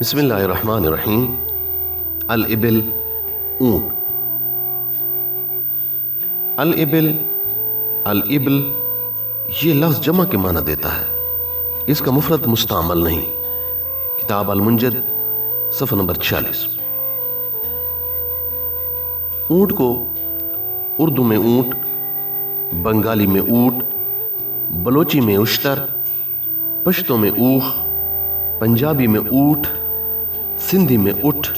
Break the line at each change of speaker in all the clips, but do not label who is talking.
بسم اللہ الرحمن الرحیم۔ الابل، اونٹ۔ الابل یہ لفظ جمع کے معنی دیتا ہے، اس کا مفرد مستعمل نہیں۔ کتاب المنجد صفحہ نمبر 46۔ اونٹ کو اردو میں اونٹ، بنگالی میں اونٹ، بلوچی میں اشتر، پشتو میں اوخ، پنجابی میں اونٹ، سندھی میں اٹھ،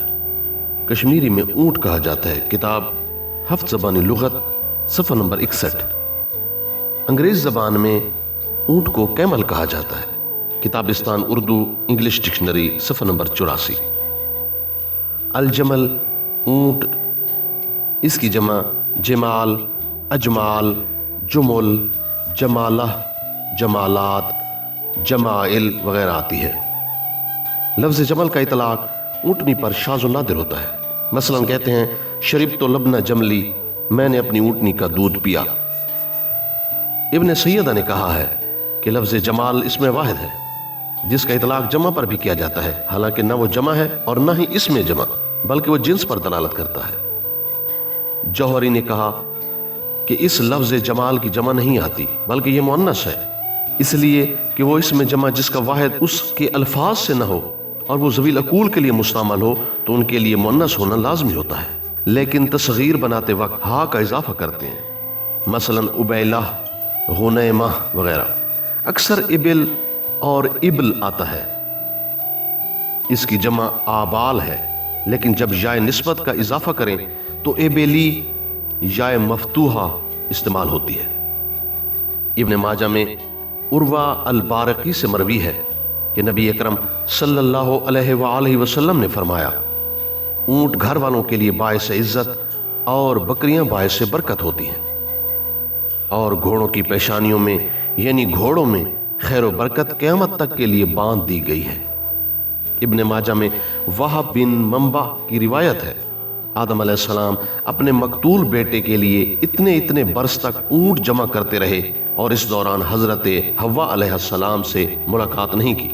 کشمیری میں اونٹ کہا جاتا ہے۔ کتاب ہفت زبانی لغت صفحہ نمبر 61۔ انگریز زبان میں اونٹ کو کیمل کہا جاتا ہے۔ کتابستان اردو انگلش ڈکشنری صفحہ نمبر 84۔ الجمل، اونٹ، اس کی جمع جمال، اجمال، جمل، جمالہ، جمالات، جمائل وغیرہ آتی ہے۔ لفظ جمل کا اطلاق اونٹنی پر شاذ و نادر ہوتا ہے۔ مثلا کہتے ہیں شربت لبن جملی، میں نے اپنی اونٹنی کا دودھ پیا۔ ابن سیدہ نے کہا ہے کہ لفظ جمال اسم واحد ہے جس کا اطلاق جمع پر بھی کیا جاتا ہے، حالانکہ نہ وہ جمع ہے اور نہ ہی اسم جمع، بلکہ وہ جنس پر دلالت کرتا ہے۔ جوہری نے کہا کہ اس لفظ جمال کی جمع نہیں آتی بلکہ یہ مؤنث ہے، اس لیے کہ وہ اسم جمع جس کا واحد اس کے الفاظ سے نہ ہو اور وہ ذوی العقول کے لیے مستعمل ہو تو ان کے لیے مؤنث ہونا لازمی ہوتا ہے، لیکن تصغیر بناتے وقت ہا کا اضافہ کرتے ہیں، مثلا ابیلہ، غنیمہ وغیرہ۔ اکثر ابل اور ابل آتا ہے، اس کی جمع آبال ہے، لیکن جب یائے نسبت کا اضافہ کریں تو ابیلی یائے مفتوحہ استعمال ہوتی ہے۔ ابن ماجہ میں عروہ البارقی سے مروی ہے کہ نبی اکرم صلی اللہ علیہ وآلہ وسلم نے فرمایا، اونٹ گھر والوں کے لیے باعث عزت اور بکریاں باعث برکت ہوتی ہیں، اور گھوڑوں کی پیشانیوں میں یعنی گھوڑوں میں خیر و برکت قیامت تک کے لیے باندھ دی گئی ہے۔ ابن ماجہ میں وہب بن منبع کی روایت ہے، آدم علیہ السلام اپنے مقتول بیٹے کے لیے اتنے برس تک اونٹ جمع کرتے رہے اور اس دوران حضرت حوا علیہ السلام سے ملاقات نہیں کی،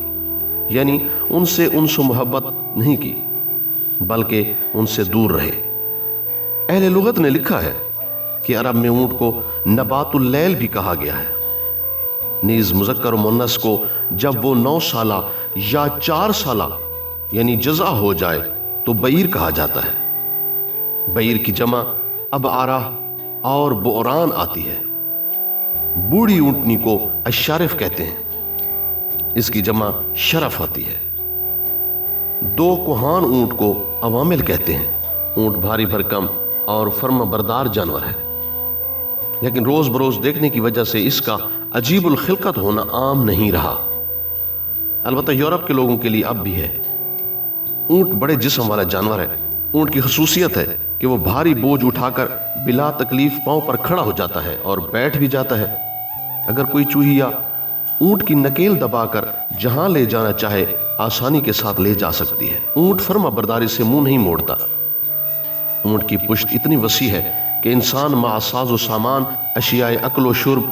یعنی ان سے انس و محبت نہیں کی بلکہ ان سے دور رہے۔ اہل لغت نے لکھا ہے کہ عرب میں اونٹ کو نبات اللیل بھی کہا گیا ہے۔ نیز مذکر و مؤنث کو جب وہ 9 سالہ یا 4 سالہ یعنی جزع ہو جائے تو بعیر کہا جاتا ہے۔ بعیر کی جمع ابعرہ اور بعران آتی ہے۔ بوڑھی اونٹنی کو اشارف کہتے ہیں، اس کی جمع شرف آتی ہے۔ 2 کوہان اونٹ کو عوامل کہتے ہیں۔ اونٹ بھاری بھرکم اور فرما بردار جانور ہے، لیکن روز بروز دیکھنے کی وجہ سے اس کا عجیب الخلقت ہونا عام نہیں رہا، البتہ یورپ کے لوگوں کے لیے اب بھی ہے۔ اونٹ بڑے جسم والا جانور ہے۔ اونٹ کی خصوصیت ہے کہ وہ بھاری بوجھ اٹھا کر بلا تکلیف پاؤں پر کھڑا ہو جاتا ہے اور بیٹھ بھی جاتا ہے۔ اگر کوئی چوہیا اونٹ کی نکیل دبا کر جہاں لے جانا چاہے آسانی کے ساتھ لے جا سکتی ہے۔ اونٹ فرما برداری سے منہ نہیں موڑتا۔ اونٹ کی پشت اتنی وسیع ہے کہ انسان مع ساز و سامان، اشیاء اکل و شرب،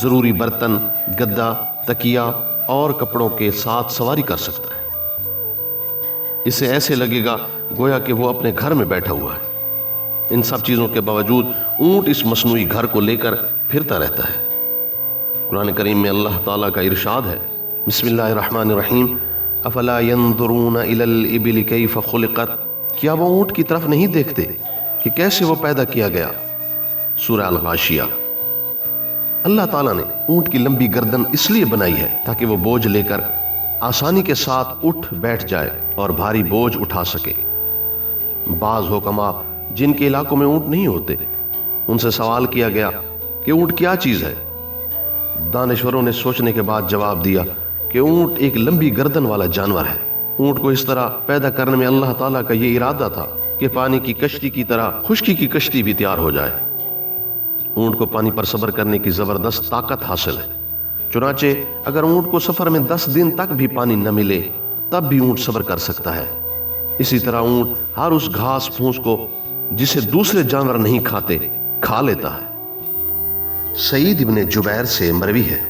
ضروری برتن، گدا، تکیہ اور کپڑوں کے ساتھ سواری کر سکتا ہے۔ اسے ایسے لگے گا گویا کہ وہ اپنے گھر میں بیٹھا ہوا ہے۔ ان سب چیزوں کے باوجود اونٹ اس مصنوعی گھر کو لے کر پھرتا رہتا ہے۔ قرآن کریم میں اللہ تعالیٰ کا ارشاد ہے، بسم اللہ الرحمن الرحیم، افلا ينظرون الى الابل كيف خلقت، کیا وہ اونٹ کی طرف نہیں دیکھتے کہ کیسے وہ پیدا کیا گیا؟ سورہ الغاشیہ۔ اللہ تعالیٰ نے اونٹ کی لمبی گردن اس لیے بنائی ہے تاکہ وہ بوجھ لے کر آسانی کے ساتھ اٹھ بیٹھ جائے اور بھاری بوجھ اٹھا سکے۔ بعض حکماء جن کے علاقوں میں اونٹ نہیں ہوتے، ان سے سوال کیا گیا کہ اونٹ کیا چیز ہے؟ دانشوروں نے سوچنے کے بعد جواب دیا کہ اونٹ ایک لمبی گردن والا جانور ہے۔ اونٹ کو اس طرح پیدا کرنے میں اللہ تعالیٰ کا یہ ارادہ تھا کہ پانی کی کشتی کی طرح خشکی کی کشتی بھی تیار ہو جائے۔ اونٹ کو پانی پر صبر کرنے کی زبردست طاقت حاصل ہے، چنانچہ اگر اونٹ کو سفر میں 10 دن تک بھی پانی نہ ملے تب بھی اونٹ صبر کر سکتا ہے۔ اسی طرح اونٹ ہر اس گھاس پھوس کو جسے دوسرے جانور نہیں کھاتے کھا لیتا ہے۔ سعید ابن جبیر سے مروی ہے،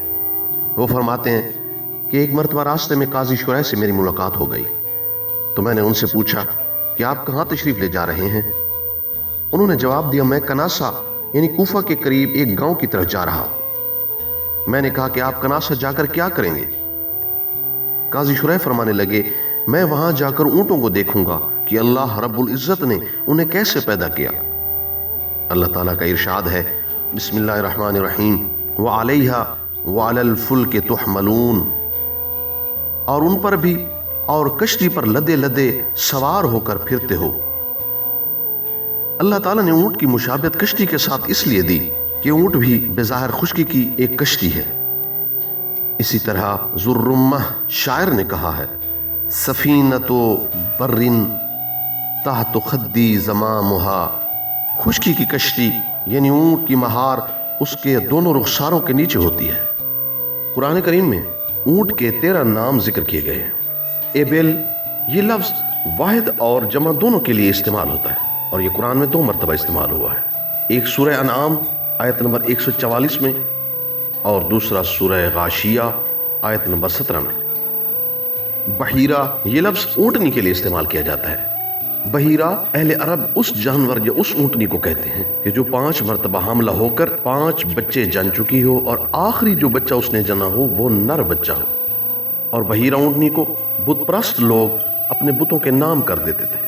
وہ فرماتے ہیں کہ ایک مرتبہ راستے میں قاضی شریح سے میری ملاقات ہو گئی۔ تو میں نے ان سے پوچھا کہ آپ کہاں تشریف لے جا رہے ہیں؟ انہوں نے جواب دیا میں کناسا یعنی کوفہ کے قریب ایک گاؤں کی طرف جا رہا ہوں۔ میں نے کہا کہ آپ کناسا جا کر کیا کریں گے؟ قاضی شریح فرمانے لگے میں وہاں جا کر اونٹوں کو دیکھوں گا کہ اللہ رب العزت نے انہیں کیسے پیدا کیا۔ اللہ تعالیٰ کا ارشاد ہے بسم اللہ الرحمن الرحیم وَعَلَيْهَا وَعَلَى الْفُلْكِ تُحْمَلُونَ، اور ان پر بھی اور کشتی پر لدے لدے سوار ہو کر پھرتے ہو۔ اللہ تعالیٰ نے اونٹ کی مشابہت کشتی کے ساتھ اس لیے دی کہ اونٹ بھی بظاہر خشکی کی ایک کشتی ہے۔ اسی طرح ذُرُّمَّہ شاعر نے کہا ہے سفینۃ برٍ تحت خدی زمامها، خشکی کی کشتی یعنی اونٹ کی مہار اس کے دونوں رخساروں کے نیچے ہوتی ہے۔ قرآن کریم میں اونٹ کے 13 نام ذکر کیے گئے ہیں۔ ایبل یہ لفظ واحد اور جمع دونوں کے لیے استعمال ہوتا ہے اور یہ قرآن میں 2 مرتبہ استعمال ہوا ہے، ایک سورہ انعام آیت نمبر 144 میں اور دوسرا سورہ غاشیہ آیت نمبر 17 میں۔ بحیرہ یہ لفظ اونٹنی کے لیے استعمال کیا جاتا ہے۔ بحیرہ اہل عرب اس جانور یا اس اونٹنی کو کہتے ہیں کہ جو 5 مرتبہ حاملہ ہو کر 5 بچے جن چکی ہو اور آخری جو بچہ اس نے جنا ہو وہ نر بچہ ہو۔ اور بحیرہ اونٹنی کو بت پرست لوگ اپنے بتوں کے نام کر دیتے تھے،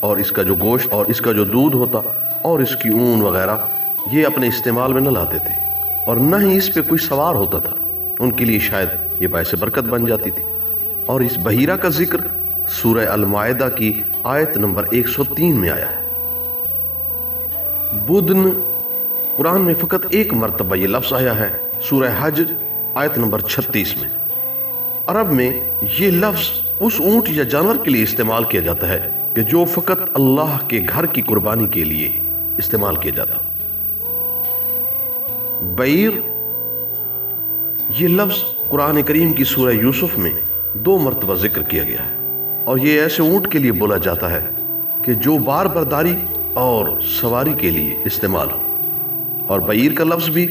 اور اس کا جو گوشت اور اس کا جو دودھ ہوتا اور اس کی اون وغیرہ یہ اپنے استعمال میں نہ لاتے تھے، اور نہ ہی اس پہ کوئی سوار ہوتا تھا۔ ان کے لیے شاید یہ باعث برکت بن جاتی تھی۔ اور اس بحیرہ کا ذکر سورہ المائدہ کی آیت نمبر 103 میں آیا ہے۔ بدن قرآن میں فقط 1 مرتبہ یہ لفظ آیا ہے، سورہ حج آیت نمبر 36 میں۔ عرب میں یہ لفظ اس اونٹ یا جانور کے لیے استعمال کیا جاتا ہے کہ جو فقط اللہ کے گھر کی قربانی کے لیے استعمال کیا جاتا۔ بعیر یہ لفظ قرآن کریم کی سورہ یوسف میں 2 مرتبہ ذکر کیا گیا ہے، اور یہ ایسے اونٹ کے لیے بولا جاتا ہے کہ جو بار برداری اور سواری کے لیے استعمال ہو۔ اور بعیر کا لفظ بھی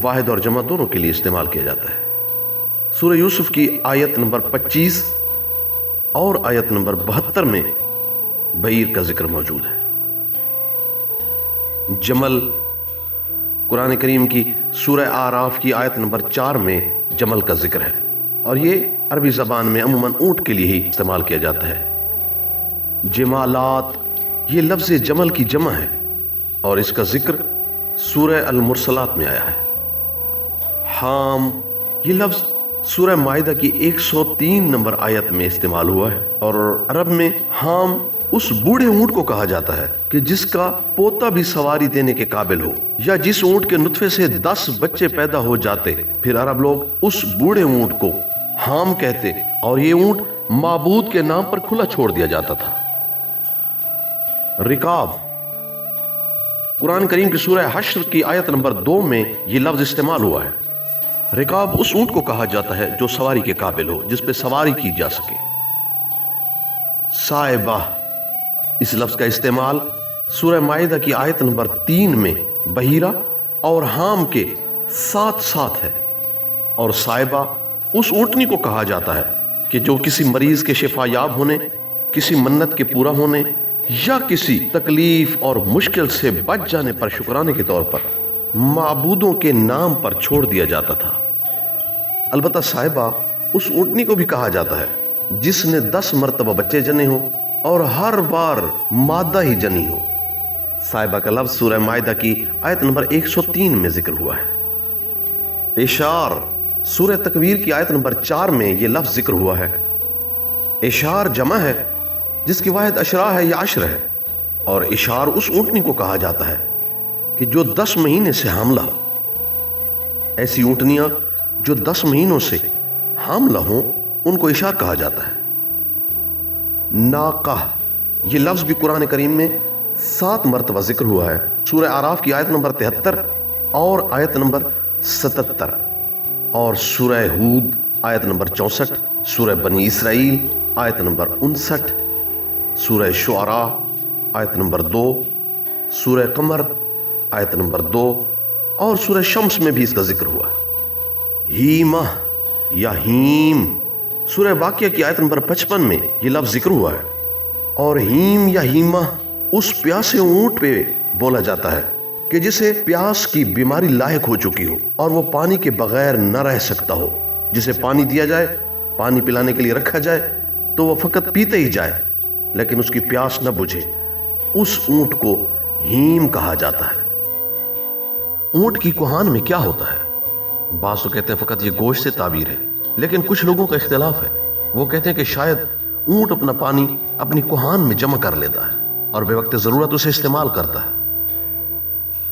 واحد اور جمع دونوں کے لیے استعمال کیا جاتا ہے۔ سورہ یوسف کی آیت نمبر 25 اور آیت نمبر 72 میں بعیر کا ذکر موجود ہے۔ جمل قرآن کریم کی سورہ آراف کی آیت نمبر 4 میں جمل کا ذکر ہے، اور یہ عربی زبان میں عموماً اونٹ کے لیے ہی استعمال کیا جاتا ہے۔ جمالات یہ لفظ جمل کی جمع ہے، اور اس کا ذکر سورہ المرسلات میں آیا ہے۔ حام یہ لفظ سورہ مائدہ کی 103 نمبر آیت میں استعمال ہوا ہے، اور عرب میں حام اس بوڑھے اونٹ کو کہا جاتا ہے کہ جس کا پوتا بھی سواری دینے کے قابل ہو، یا جس اونٹ کے نطفے سے 10 بچے پیدا ہو جاتے، پھر عرب لوگ اس بوڑھے اونٹ کو حام کہتے، اور یہ اونٹ معبود کے نام پر کھلا چھوڑ دیا جاتا تھا۔ رکاب قرآن کریم کی سورہ حشر کی آیت نمبر 2 میں یہ لفظ استعمال ہوا ہے۔ رکاب اس اونٹ کو کہا جاتا ہے جو سواری کے قابل ہو، جس پہ سواری کی جا سکے۔ صائبہ اس لفظ کا استعمال سورہ مائدہ کی آیت نمبر 3 میں بحیرہ اور حام کے ساتھ ساتھ ہے۔ اور صائبہ اس اونٹنی کو کہا جاتا ہے کہ جو کسی مریض کے شفا یاب ہونے، کسی منت کے پورا ہونے یا کسی تکلیف اور مشکل سے بچ جانے پر شکرانے کے طور پر معبودوں کے نام پر چھوڑ دیا جاتا تھا۔ البتہ صائبہ اس اونٹنی کو بھی کہا جاتا ہے جس نے 10 مرتبہ بچے جنے ہوں اور ہر بار مادہ ہی جنی ہو۔ صائبہ کا لفظ سورہ مائدہ کی آیت نمبر 103 میں ذکر ہوا ہے۔ اشار سورہ تکویر کی آیت نمبر 4 میں یہ لفظ ذکر ہوا ہے۔ اشار جمع ہے جس کی واحد اشرا ہے یا عشر ہے، اور اشار اس اونٹنی کو کہا جاتا ہے کہ جو 10 مہینے سے حاملہ ہو۔ ایسی اونٹنیاں جو 10 مہینوں سے حاملہ ہوں ان کو اشار کہا جاتا ہے۔ ناقہ یہ لفظ بھی قرآن کریم میں 7 مرتبہ ذکر ہوا ہے، سورہ آراف کی آیت نمبر 73 اور آیت نمبر 77، اور سورہ ہود آیت نمبر 64، سورہ بنی اسرائیل آیت نمبر 59، سورہ شعراء آیت نمبر 2، سورہ قمر آیت نمبر 2، اور سورہ شمس میں بھی اس کا ذکر ہوا ہے۔ ہیمہ یا ہیم سورہ واقعہ کی آیت نمبر 55 میں یہ لفظ ذکر ہوا ہے، اور ہیم یا ہیما اس پیاسے اونٹ پہ بولا جاتا ہے کہ جسے پیاس کی بیماری لاحق ہو چکی ہو اور وہ پانی کے بغیر نہ رہ سکتا ہو، جسے پانی دیا جائے، پانی پلانے کے لیے رکھا جائے تو وہ فقط پیتے ہی جائے لیکن اس کی پیاس نہ بجھے، اس اونٹ کو ہیم کہا جاتا ہے۔ اونٹ کی کوہان میں کیا ہوتا ہے؟ بعض تو کہتے ہیں فقط یہ گوشت سے تعبیر ہے، لیکن کچھ لوگوں کا اختلاف ہے۔ وہ کہتے ہیں کہ شاید اونٹ اپنا پانی اپنی کوہان میں جمع کر لیتا ہے اور بے وقت ضرورت اسے استعمال کرتا ہے،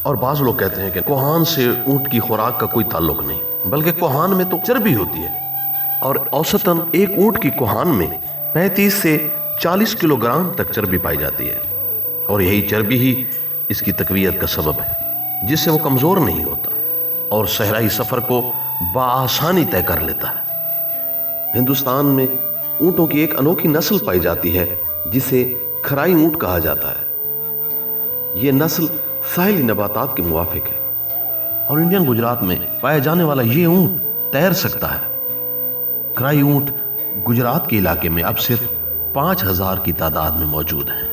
اور بعض لوگ کہتے ہیں کہ کوہان سے اونٹ کی خوراک کا کوئی تعلق نہیں، بلکہ کوہان میں تو چربی ہوتی ہے، اور اوسطاً ایک اونٹ کی کوہان میں 35 سے 40 کلو گرام تک چربی پائی جاتی ہے، اور یہی چربی ہی اس کی تقویت کا سبب ہے، جس سے وہ کمزور نہیں ہوتا اور صحرائی سفر کو بآسانی طے کر لیتا ہے۔ ہندوستان میں اونٹوں کی ایک انوکھی نسل پائی جاتی ہے جسے کھرائی اونٹ کہا جاتا ہے۔ یہ نسل ساحلی نباتات کے موافق ہے، اور انڈین گجرات میں پائے جانے والا یہ اونٹ تیر سکتا ہے۔ کھرائی اونٹ گجرات کے علاقے میں اب صرف 5000 کی تعداد میں موجود ہیں۔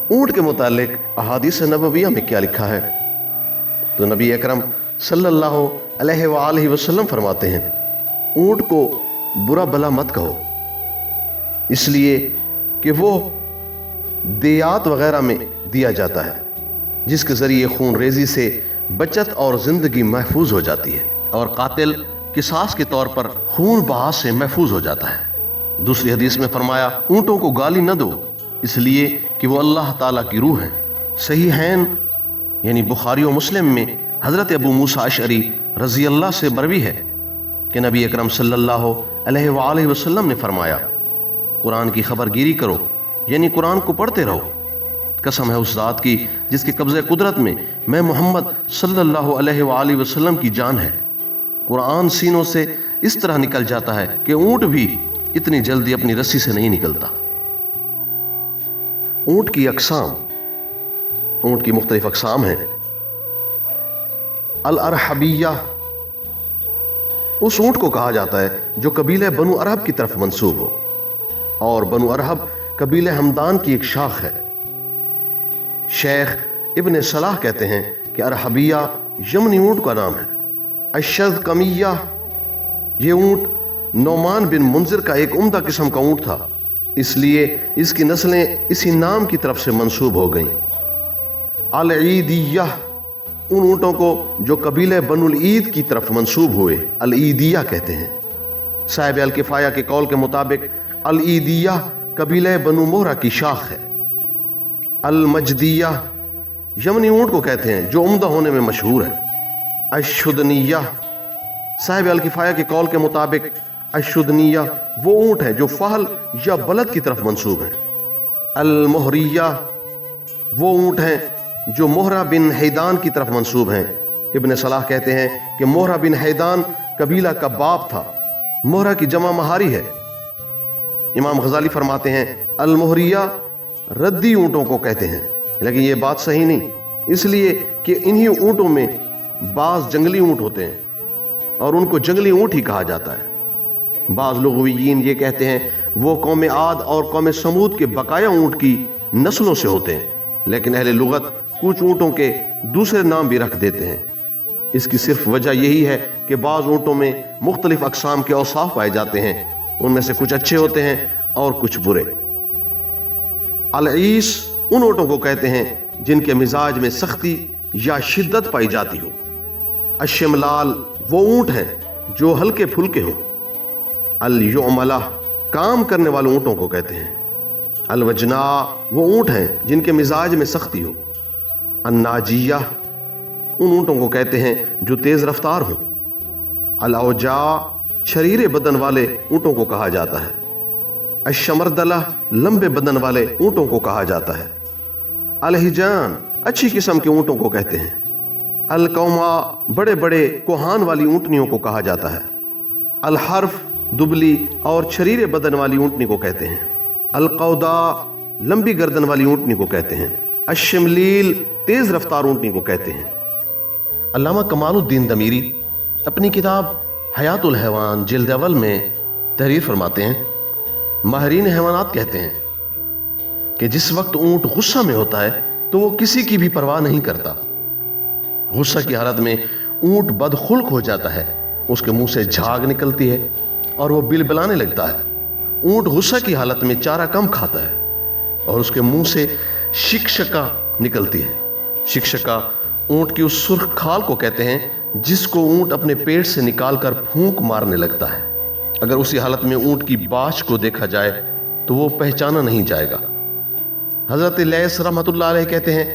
اونٹ کے متعلق احادیث نبویہ میں کیا لکھا ہے؟ تو نبی اکرم صلی اللہ علیہ وآلہ وسلم فرماتے ہیں، اونٹ کو برا بلا مت کہو، اس لیے کہ وہ دیات وغیرہ میں دیا جاتا ہے جس کے ذریعے خون ریزی سے بچت اور زندگی محفوظ ہو جاتی ہے، اور قاتل قصاص کے طور پر خون بہا سے محفوظ ہو جاتا ہے۔ دوسری حدیث میں فرمایا، اونٹوں کو گالی نہ دو اس لیے کہ وہ اللہ تعالیٰ کی روح ہے۔ صحیحین یعنی بخاری و مسلم میں حضرت ابو موسیٰ اشعری رضی اللہ سے مروی ہے کہ نبی اکرم صلی اللہ علیہ وآلہ وسلم نے فرمایا، قرآن کی خبر گیری کرو، یعنی قرآن کو پڑھتے رہو۔ قسم ہے اس ذات کی جس کے قبضہ قدرت میں میں محمد صلی اللہ علیہ وآلہ وسلم کی جان ہے، قرآن سینوں سے اس طرح نکل جاتا ہے کہ اونٹ بھی اتنی جلدی اپنی رسی سے نہیں نکلتا۔ اونٹ کی اقسام، اونٹ کی مختلف اقسام ہیں۔ الارحبیہ اس اونٹ کو کہا جاتا ہے جو قبیلہ بنو ارحب کی طرف منسوب ہو، اور بنو ارحب قبیلہ ہمدان کی ایک شاخ ہے۔ شیخ ابن صلاح کہتے ہیں کہ ارحبیہ یمنی اونٹ کا نام ہے۔ الشذقمیہ یہ اونٹ نعمان بن منذر کا ایک عمدہ قسم کا اونٹ تھا، اس لیے اس کی نسلیں اسی نام کی طرف سے منسوب ہو گئیں۔ العیدیہ ان اونٹوں کو جو قبیلہ بنو العید کی طرف منسوب ہوئے العیدیہ کہتے ہیں۔ صاحب الکفایہ کے قول کے مطابق العیدیہ قبیلہ بنو مہرہ کی شاخ ہے۔ المجدیہ یمنی اونٹ کو کہتے ہیں جو عمدہ ہونے میں مشہور ہے۔ الشدنیہ صاحب الکفایہ کے قول کے مطابق الشدنیہ وہ اونٹ ہیں جو فہل یا بلد کی طرف منسوب ہیں۔ المہریہ وہ اونٹ ہیں جو مہرہ بن حیدان کی طرف منسوب ہیں۔ ابن صلاح کہتے ہیں کہ مہرہ بن حیدان قبیلہ کا باپ تھا۔ مہرہ کی جمع مہاری ہے۔ امام غزالی فرماتے ہیں المہریہ ردی اونٹوں کو کہتے ہیں، لیکن یہ بات صحیح نہیں، اس لیے کہ انہی اونٹوں میں بعض جنگلی اونٹ ہوتے ہیں اور ان کو جنگلی اونٹ ہی کہا جاتا ہے۔ بعض لغویین یہ کہتے ہیں وہ قوم عاد اور قوم سمود کے بقایا اونٹ کی نسلوں سے ہوتے ہیں، لیکن اہل لغت کچھ اونٹوں کے دوسرے نام بھی رکھ دیتے ہیں۔ اس کی صرف وجہ یہی ہے کہ بعض اونٹوں میں مختلف اقسام کے اوصاف پائے جاتے ہیں، ان میں سے کچھ اچھے ہوتے ہیں اور کچھ برے۔ العیس ان اونٹوں کو کہتے ہیں جن کے مزاج میں سختی یا شدت پائی جاتی ہو۔ الشملال وہ اونٹ ہیں جو ہلکے پھلکے ہوں۔ الیعملہ کام کرنے والے اونٹوں کو کہتے ہیں۔ الوجنا وہ اونٹ ہیں جن کے مزاج میں سختی ہو۔ الناجیہ ان اونٹوں کو کہتے ہیں جو تیز رفتار ہوں۔ الاوجا شریرے بدن والے اونٹوں کو کہا جاتا ہے۔ الشمردلہ لمبے بدن والے اونٹوں کو کہا جاتا ہے۔ الہجان اچھی قسم کے اونٹوں کو کہتے ہیں۔ القوما بڑے بڑے کوہان والی اونٹنیوں کو کہا جاتا ہے۔ الحرف دبلی اور چھریرے بدن والی اونٹنی کو کہتے ہیں۔ القودا لمبی گردن والی اونٹنی کو کہتے ہیں۔ الشملیل تیز رفتار اونٹنی کو کہتے ہیں۔ علامہ کمال الدین دمیری اپنی کتاب حیات الحیوان جلد اول میں تحریر فرماتے ہیں ماہرین حیوانات کہتے ہیں کہ جس وقت اونٹ غصہ میں ہوتا ہے تو وہ کسی کی بھی پرواہ نہیں کرتا۔ غصہ کی حالت میں اونٹ بدخلق ہو جاتا ہے، اس کے منہ سے جھاگ نکلتی ہے اور وہ بلبلانے لگتا ہے۔ اونٹ غصہ کی حالت میں چارہ کم کھاتا ہے اور اس کے منہ سے شکشکا نکلتی ہے۔ شکشکا اونٹ کی اس سرخ کھال کو کہتے ہیں جس کو اونٹ اپنے پیٹ سے نکال کر پھونک مارنے لگتا ہے۔ اگر اسی حالت میں اونٹ کی باچھ کو دیکھا جائے تو وہ پہچانا نہیں جائے گا۔ حضرت لیث رحمۃ اللہ علیہ کہتے ہیں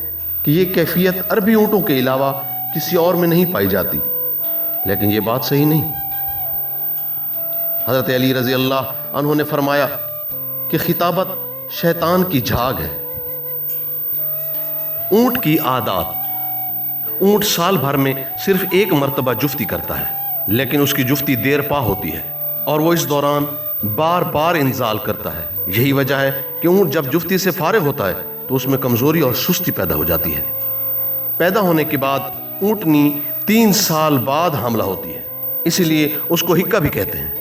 کہ یہ کیفیت عربی اونٹوں کے علاوہ کسی اور میں نہیں پائی جاتی، لیکن یہ بات صحیح نہیں۔ حضرت علی رضی اللہ عنہ نے فرمایا کہ خطابت شیطان کی جھاگ ہے۔ اونٹ کی عادات۔ اونٹ سال بھر میں صرف ایک مرتبہ جفتی کرتا ہے، لیکن اس کی جفتی دیر پا ہوتی ہے اور وہ اس دوران بار بار انزال کرتا ہے۔ یہی وجہ ہے کہ اونٹ جب جفتی سے فارغ ہوتا ہے تو اس میں کمزوری اور سستی پیدا ہو جاتی ہے۔ پیدا ہونے کے بعد اونٹنی 3 سال بعد حاملہ ہوتی ہے، اسی لیے اس کو ہکا بھی کہتے ہیں۔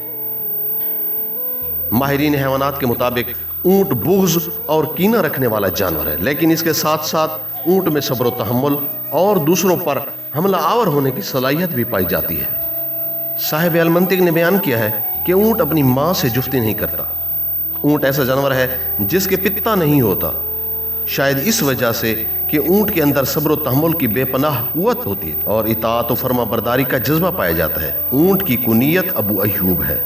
ماہرین حیوانات کے مطابق اونٹ بغض اور کینہ رکھنے والا جانور ہے، لیکن اس کے ساتھ ساتھ اونٹ میں صبر و تحمل اور دوسروں پر حملہ آور ہونے کی صلاحیت بھی پائی جاتی ہے۔ صاحب المنطق نے بیان کیا ہے کہ اونٹ اپنی ماں سے جفتی نہیں کرتا۔ اونٹ ایسا جانور ہے جس کے پتا نہیں ہوتا، شاید اس وجہ سے کہ اونٹ کے اندر صبر و تحمل کی بے پناہ قوت ہوتی ہے اور اطاعت و فرما برداری کا جذبہ پایا جاتا ہے۔ اونٹ کی کنیت ابو ایوب ہے۔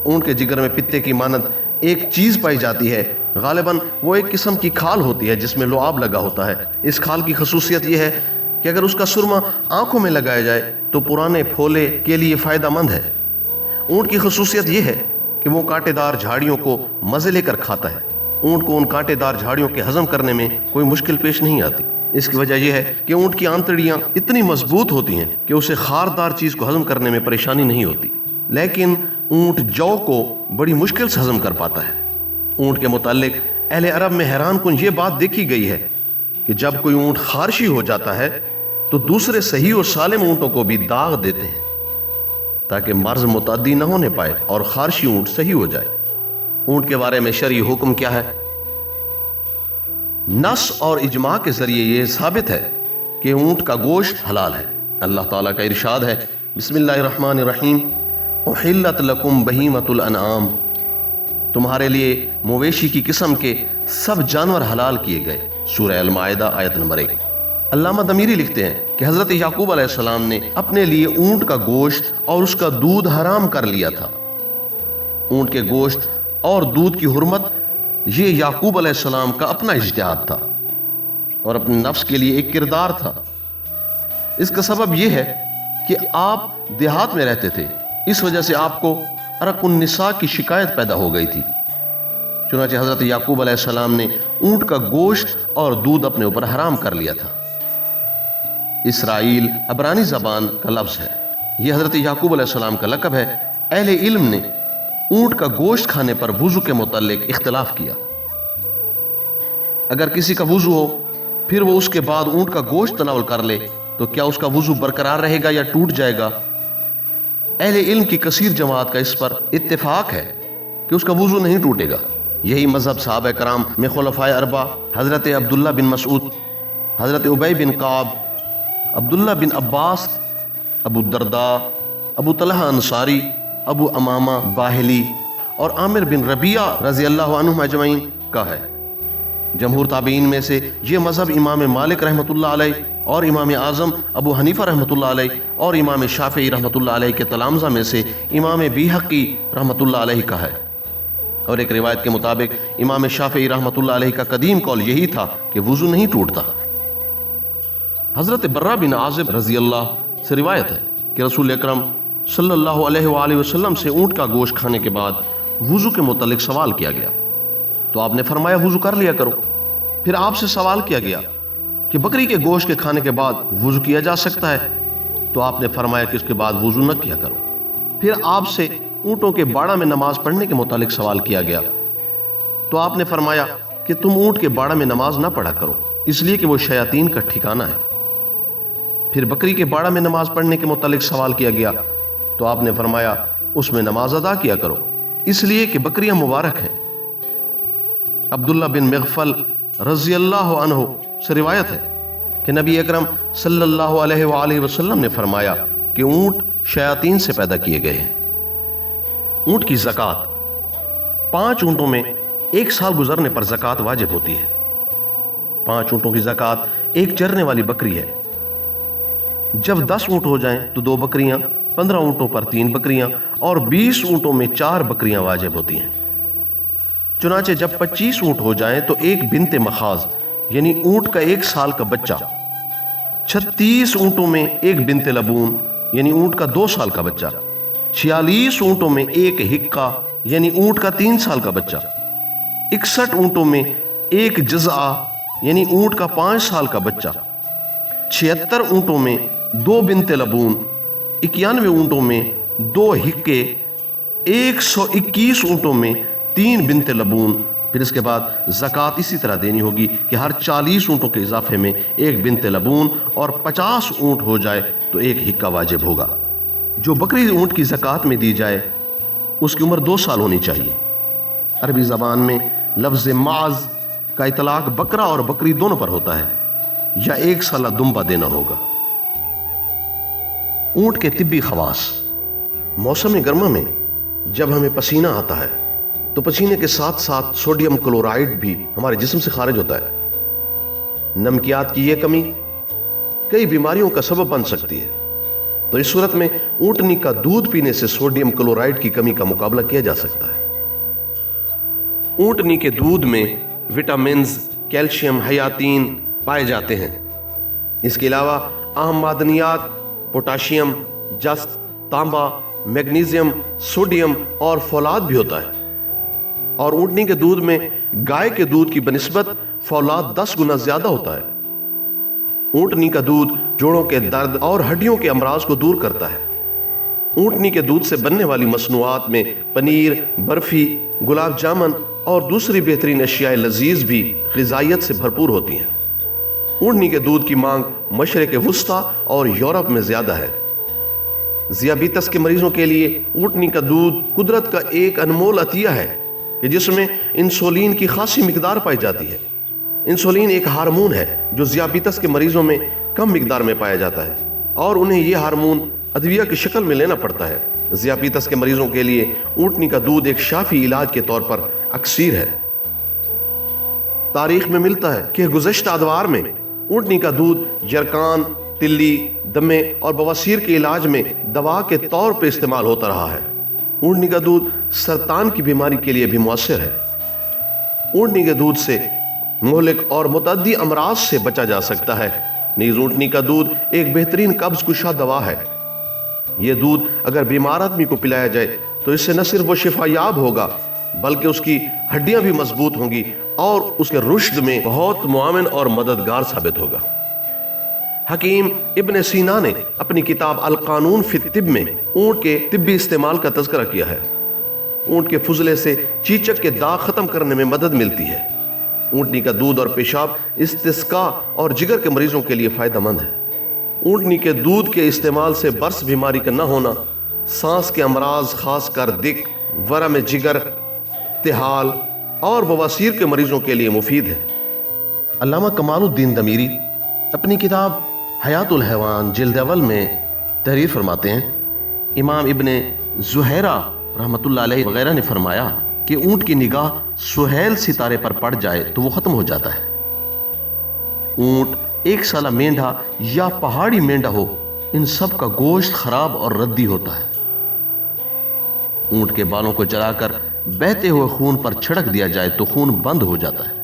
اونٹ کے جگر میں پتے کی مانند ایک چیز پائی جاتی ہے، غالباً وہ ایک قسم کی کھال ہوتی ہے جس میں لعاب لگا ہوتا ہے۔ اس کھال کی خصوصیت یہ ہے کہ اگر اس کا سرما آنکھوں میں لگایا جائے تو پرانے پھولے کے لیے فائدہ مند ہے۔ اونٹ کی خصوصیت یہ ہے کہ وہ کانٹے دار جھاڑیوں کو مزے لے کر کھاتا ہے۔ اونٹ کو ان کانٹے دار جھاڑیوں کے ہضم کرنے میں کوئی مشکل پیش نہیں آتی۔ اس کی وجہ یہ ہے کہ اونٹ کی آنتڑیاں اتنی مضبوط ہوتی ہیں کہ اسے خاردار چیز کو ہضم کرنے میں پریشانی نہیں ہوتی، لیکن اونٹ جو کو بڑی مشکل سے ہضم کر پاتا ہے۔ اونٹ کے متعلق اہل عرب میں حیران کن یہ بات دیکھی گئی ہے کہ جب کوئی اونٹ خارشی ہو جاتا ہے تو دوسرے صحیح و سالم اونٹوں کو بھی داغ دیتے ہیں تاکہ مرض متعدی نہ ہونے پائے اور خارشی اونٹ صحیح ہو جائے۔ اونٹ کے بارے میں شرعی حکم کیا ہے؟ نص اور اجماع کے ذریعے یہ ثابت ہے کہ اونٹ کا گوشت حلال ہے۔ اللہ تعالیٰ کا ارشاد ہے، بسم اللہ الرحمن الرحیم، احلت لکم بہیمۃ الانعام، تمہارے لیے مویشی کی قسم کے سب جانور حلال کیے گئے۔ سورہ المائدہ آیت نمبر 1۔ علامہ دمیری لکھتے ہیں کہ حضرت یعقوب علیہ السلام نے اپنے لیے اونٹ کا گوشت اور اس کا دودھ حرام کر لیا تھا۔ اونٹ کے گوشت اور دودھ کی حرمت یہ یعقوب علیہ السلام کا اپنا اجتہاد تھا اور اپنے نفس کے لیے ایک کردار تھا۔ اس کا سبب یہ ہے کہ آپ دیہات میں رہتے تھے، اس وجہ سے آپ کو عرق النساء کی شکایت پیدا ہو گئی تھی۔ چنانچہ حضرت یعقوب علیہ السلام نے اونٹ کا گوشت اور دودھ اپنے اوپر حرام کر لیا تھا۔ اسرائیل عبرانی زبان کا لفظ ہے، یہ حضرت یعقوب علیہ السلام کا لقب ہے۔ اہل علم نے اونٹ کا گوشت کھانے پر وضو کے متعلق اختلاف کیا۔ اگر کسی کا وضو ہو پھر وہ اس کے بعد اونٹ کا گوشت تناول کر لے تو کیا اس کا وضو برقرار رہے گا یا ٹوٹ جائے گا؟ اہل علم کی کثیر جماعت کا اس پر اتفاق ہے کہ اس کا وضو نہیں ٹوٹے گا۔ یہی مذہب صحابہ کرام میں خلفائے اربعہ حضرت عبداللہ بن مسعود، حضرت ابی بن کعب، عبداللہ بن عباس، ابو الدرداء، ابو طلحہ انصاری، ابو امامہ باہلی اور عامر بن ربیعہ رضی اللہ عنہم اجمعین کا ہے۔ جمہور تابعین میں سے یہ مذہب امام مالک رحمۃ اللہ علیہ اور امام اعظم ابو حنیفہ رحمۃ اللہ علیہ اور امام شافعی رحمۃ اللہ علیہ کے تلامذہ میں سے امام بیہقی رحمۃ اللہ علیہ کا ہے۔ اور ایک روایت کے مطابق امام شافعی رحمۃ اللہ علیہ کا قدیم قول یہی تھا کہ وضو نہیں ٹوٹتا۔ حضرت برہ بن عازب رضی اللہ سے روایت ہے کہ رسول اکرم صلی اللہ علیہ وآلہ وسلم سے اونٹ کا گوشت کھانے کے بعد وضو کے متعلق سوال کیا گیا تو آپ نے فرمایا وضو کر لیا کرو۔ پھر آپ سے سوال کیا گیا کہ بکری کے گوشت کے کھانے کے بعد وضو کیا جا سکتا ہے تو آپ نے فرمایا کہ اس کے بعد وضو نہ کیا کرو۔ پھر آپ سے اونٹوں کے باڑہ میں نماز پڑھنے کے متعلق سوال کیا گیا تو آپ نے فرمایا کہ تم اونٹ کے باڑہ میں نماز نہ پڑھا کرو، اس لیے کہ وہ شیاطین کا ٹھکانہ ہے۔ پھر بکری کے باڑہ میں نماز پڑھنے کے متعلق سوال کیا گیا تو آپ نے فرمایا اس میں نماز ادا کیا کرو، اس لیے کہ بکریاں مبارک ہیں۔ عبداللہ بن مغفل رضی اللہ عنہ سے روایت ہے کہ نبی اکرم صلی اللہ علیہ وآلہ وسلم نے فرمایا کہ اونٹ شیاطین سے پیدا کیے گئے ہیں۔ اونٹ کی زکوٰۃ 5 اونٹوں میں 1 سال گزرنے پر زکوٰۃ واجب ہوتی ہے۔ 5 اونٹوں کی زکوٰۃ ایک چرنے والی بکری ہے۔ جب 10 اونٹ ہو جائیں تو 2 بکریاں، 15 اونٹوں پر 3 بکریاں اور 20 اونٹوں میں 4 بکریاں واجب ہوتی ہیں۔ چنانچہ جب 25 اونٹ ہو جائیں تو 1 بنت مخاض یعنی اونٹ کا 1 سال کا بچہ، 36 اونٹوں میں 1 بنت لبون یعنی اونٹ کا 2 سال کا بچہ، 46 اونٹوں میں 1 ہکا یعنی اونٹ کا 3 سال کا بچہ، 61 اونٹوں میں 1 جزعہ یعنی اونٹ کا 5 سال کا بچہ، 76 اونٹوں میں 2 بنت لبون، 91 اونٹوں میں 2 ہکے، 121 اونٹوں میں 3 بنت لبون۔ پھر اس کے بعد زکوٰۃ اسی طرح دینی ہوگی کہ ہر 40 اونٹوں کے اضافے میں 1 بنت لبون، اور 50 اونٹ ہو جائے تو 1 ہکا واجب ہوگا۔ جو بکری اونٹ کی زکوٰۃ میں دی جائے اس کی عمر 2 سال ہونی چاہیے۔ عربی زبان میں لفظ معز کا اطلاق بکرا اور بکری دونوں پر ہوتا ہے، یا 1 سالہ دمبا دینا ہوگا۔ اونٹ کے طبی خواص۔ موسم گرما میں جب ہمیں پسینہ آتا ہے تو پسینے کے ساتھ ساتھ سوڈیم کلورائڈ بھی ہمارے جسم سے خارج ہوتا ہے۔ نمکیات کی یہ کمی کئی بیماریوں کا سبب بن سکتی ہے، تو اس صورت میں اونٹنی کا دودھ پینے سے سوڈیم کلورائڈ کی کمی کا مقابلہ کیا جا سکتا ہے۔ اونٹنی کے دودھ میں وٹامنز، کیلشیم، حیاتین پائے جاتے ہیں۔ اس کے علاوہ اہم معدنیات پوٹاشیم، جست، تانبا، میگنیزیم، سوڈیم اور فولاد بھی ہوتا ہے، اور اونٹنی کے دودھ میں گائے کے دودھ کی بنسبت فولاد 10 گنا زیادہ ہوتا ہے۔ اونٹنی کا دودھ جوڑوں کے درد اور ہڈیوں کے امراض کو دور کرتا ہے۔ اونٹنی کے دودھ سے بننے والی مصنوعات میں پنیر، برفی، گلاب جامن اور دوسری بہترین اشیاء لذیذ بھی غذائیت سے بھرپور ہوتی ہیں۔ اونٹنی کے دودھ کی مانگ مشرق وسطی اور یورپ میں زیادہ ہے۔ ذیابیطس کے مریضوں کے لیے اونٹنی کا دودھ قدرت کا ایک انمول عطیہ ہے کہ جس میں انسولین کی خاصی مقدار پائی جاتی ہے۔ انسولین ایک ہارمون ہے جو ذیابیطس کے مریضوں میں کم مقدار میں پایا جاتا ہے، اور انہیں یہ ہارمون ادویہ کی شکل میں لینا پڑتا ہے۔ ذیابیطس کے مریضوں کے لیے اونٹنی کا دودھ ایک شافی علاج کے طور پر اکسیر ہے۔ تاریخ میں ملتا ہے کہ گزشتہ ادوار میں اونٹنی کا دودھ یرکان، تلی، دمے اور بواسیر کے علاج میں دوا کے طور پر استعمال ہوتا رہا ہے۔ اونٹنی کا دودھ سرطان کی بیماری کے لیے بھی مؤثر ہے۔ اونٹنی کے دودھ سے مہلک اور متعدی امراض سے بچا جا سکتا ہے۔ نیز اونٹنی کا دودھ ایک بہترین قبض کشا دوا ہے۔ یہ دودھ اگر بیمار آدمی کو پلایا جائے تو اس سے نہ صرف وہ شفا یاب ہوگا بلکہ اس کی ہڈیاں بھی مضبوط ہوں گی اور اس کے رشد میں بہت معاون اور مددگار ثابت ہوگا۔ حکیم ابن سینا نے اپنی کتاب القانون فی الطب میں اونٹ کے طبی استعمال کا تذکرہ کیا ہے۔ اونٹ کے فضلے سے چیچک کے داغ ختم کرنے میں مدد ملتی ہے۔ اونٹنی کا دودھ اور پیشاب استسقاء اور جگر کے مریضوں کے لیے فائدہ مند ہے۔ اونٹنی کے دودھ کے استعمال سے برس بیماری کا نہ ہونا سانس کے امراض خاص کر دق، ورم جگر، تحال اور بواسیر کے مریضوں کے لیے مفید ہے۔ علامہ کمال الدین دمیری اپنی کتاب حیات الحیوان جلد اول میں تحریر فرماتے ہیں، امام ابن زہیرہ رحمۃ اللہ علیہ وغیرہ نے فرمایا کہ اونٹ کی نگاہ سہیل ستارے پر پڑ جائے تو وہ ختم ہو جاتا ہے۔ اونٹ، 1 سالہ مینڈھا یا پہاڑی مینڈھا ہو، ان سب کا گوشت خراب اور ردی ہوتا ہے۔ اونٹ کے بالوں کو جلا کر بہتے ہوئے خون پر چھڑک دیا جائے تو خون بند ہو جاتا ہے۔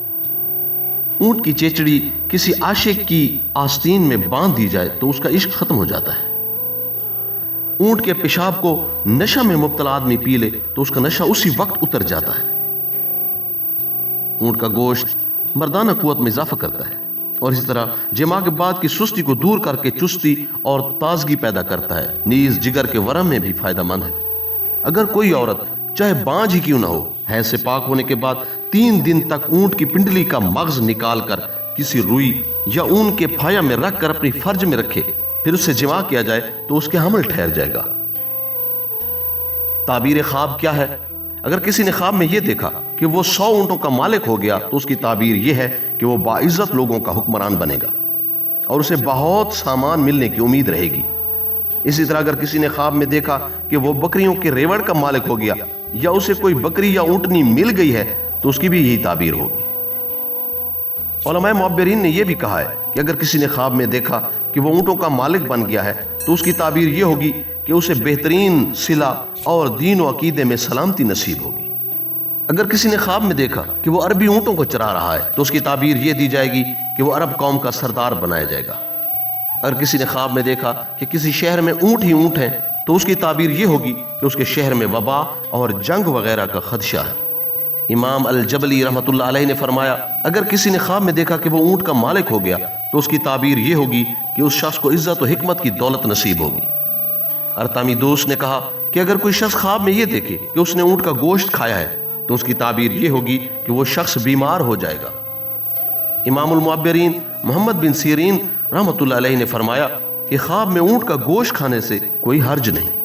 اونٹ کی چیچڑی کسی عاشق کی آستین میں باندھ دی جائے تو اس کا عشق ختم ہو جاتا ہے۔ اونٹ کے پیشاب کو نشہ میں مبتلا آدمی پی لے تو اس کا نشہ اسی وقت اتر جاتا ہے۔ اونٹ کا گوشت مردانہ قوت میں اضافہ کرتا ہے اور اسی طرح جماع کے بعد کی سستی کو دور کر کے چستی اور تازگی پیدا کرتا ہے۔ نیز جگر کے ورم میں بھی فائدہ مند ہے۔ اگر کوئی عورت چاہے بانجھ ہی کیوں نہ ہو، حیض سے پاک ہونے کے بعد 3 دن تک اونٹ کی پنڈلی کا مغز نکال کر کسی روئی یا اون کے پھایا میں رکھ کر اپنی فرج میں رکھے، پھر اس سے جماع کیا جائے تو اس کے حمل ٹھہر جائے گا۔ تعبیر خواب کیا ہے؟ اگر کسی نے خواب میں یہ دیکھا کہ وہ 100 اونٹوں کا مالک ہو گیا تو اس کی تعبیر یہ ہے کہ وہ باعزت لوگوں کا حکمران بنے گا اور اسے بہت سامان ملنے کی امید رہے گی۔ اسی طرح اگر کسی نے خواب میں دیکھا کہ وہ بکریوں کے ریوڑ کا مالک ہو گیا یا اسے کوئی بکری یا اونٹنی مل گئی ہے تو اس کی بھی یہی تعبیر ہوگی۔ علماء معبرین نے یہ بھی کہا ہے کہ اگر کسی نے خواب میں دیکھا کہ وہ اونٹوں کا مالک بن گیا ہے تو اس کی تعبیر یہ ہوگی کہ اسے بہترین صلہ اور دین و عقیدے میں سلامتی نصیب ہوگی۔ اگر کسی نے خواب میں دیکھا کہ وہ عربی اونٹوں کو چرا رہا ہے تو اس کی تعبیر یہ دی جائے گی کہ وہ عرب قوم کا سردار بنایا جائے گا۔ اگر کسی نے خواب میں دیکھا کہ کسی شہر میں اونٹ ہی اونٹ ہیں تو اس کی تعبیر یہ ہوگی کہ اس کے شہر میں وبا اور جنگ وغیرہ کا خدشہ ہے۔ امام الجبلی رحمۃ اللہ علیہ نے فرمایا اگر کسی نے خواب میں دیکھا کہ وہ اونٹ کا مالک ہو گیا تو اس کی تعبیر یہ ہوگی کہ اس شخص کو عزت و حکمت کی دولت نصیب ہوگی۔ ارطامی دوست نے کہا کہ اگر کوئی شخص خواب میں یہ دیکھے کہ اس نے اونٹ کا گوشت کھایا ہے تو اس کی تعبیر یہ ہوگی کہ وہ شخص بیمار ہو جائے گا۔ امام المعبرین محمد بن سیرین رحمۃ اللہ علیہ نے فرمایا کہ خواب میں اونٹ کا گوشت کھانے سے کوئی حرج نہیں۔